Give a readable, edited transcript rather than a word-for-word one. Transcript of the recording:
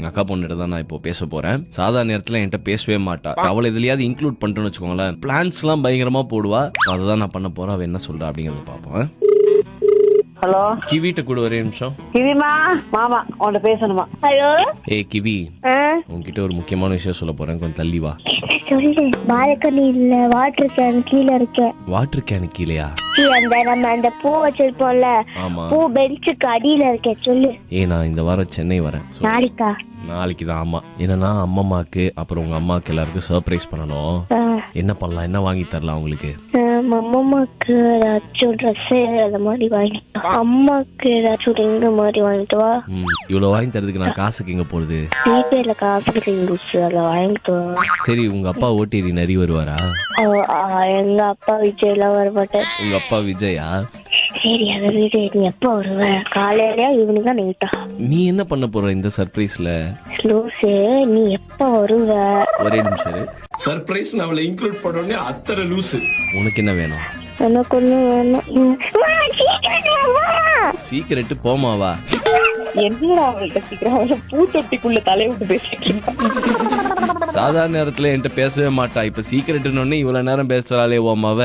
எங்க அக்கா பொண்ணுகிட்ட தான் நான் இப்போ பேச போறேன். சாதாரண நேரத்துல என்கிட்ட பேசவே மாட்டா. அவளை இதுலயாவது இன்க்ளூட் பண்ணிட்டோன்னு வச்சுக்கோங்களேன், பிளான்ஸ் எல்லாம் பயங்கரமா போடுவா. அதுதான் நான் பண்ண போறேன். அவ என்ன சொல்றா அப்படிங்கறத பாப்போம். ஹலோ கிவிட்ட கூட ஒரே நிமிஷம். கிவிமா மாமா உன்கிட்ட பேசணுமா? ஹலோ ஏய் கிவி, உன்கிட்ட ஒரு முக்கியமான விஷயம் சொல்ல போறேன். கொஞ்சம் தள்ளி வா. சொல்லு. பால்கனி இல்ல, வாட்டர் கேன் கீழே இருக்க. வாட்டர் கேனு கீழயா? அந்த நம்ம அந்த பூ வச்சிருப்போம்ல, ஆமா. பூ பெஞ்சுக்கு அடியில இருக்க. சொல்லு. நான் இந்த வாரம் சென்னை வரேன். நாளைக்கா? நாளைக்கு தான். ஆமா. என்னன்னா அம்மாக்கு அப்புறம் உங்க அம்மாக்கு எல்லாருக்கும் சர்ப்ரைஸ் பண்ணணும். என்ன பண்ணலாம், என்ன வாங்கி தரலாம் உங்களுக்கு? அம்மாக்கு ஏதாச்சும் ட்ரெஸ் அந்த மாதிரி வாங்கிட்டு, அம்மாக்கு ஏதாச்சும் ரிங்கு மாதிரி வாங்கிட்டு வா. இவ்வளவு வாங்கி தரதுக்கு நான் காசுக்கு எங்க போறது? ஜிபேல காசு ரிங்ஸ் அதில் வாங்கிட்டு வா. சரி, உங்க அப்பா ஓட்டிரி நிறைய வருவாரா? எங்க அப்பா விஜய் எல்லாம் வரமாட்டேன். உங்க அப்பா விஜயா? சரி, அதை வீடு நீ எப்ப வருவ? காலையிலயா ஈவினிங் தான் நைட்டா? நீ என்ன பண்ண போற இந்த சர்ப்ரைஸ்ல? லூசு, நீ எப்ப வருவ? ஒரே நிமிஷம். சர்ப்ரைஸ் அவளை இன்க்ளூட் பண்ணோடனே அத்தனை லூசு. உனக்கு என்ன வேணும்? எனக்கு ஒண்ணும் வேணும். சீக்கிரட்டு போமாவா? என்னடா அவள்கிட்ட சீக்கிரம் அவளை பூத்தொட்டிக்குள்ள தலையை விட்டு பேசிட்டு சாதாரண நேரத்துல என்கிட்ட பேசவே மாட்டா. இப்ப சீக்கிரட்டுன்னு இவ்வளவு நேரம் பேசுறாளே ஓமாவ.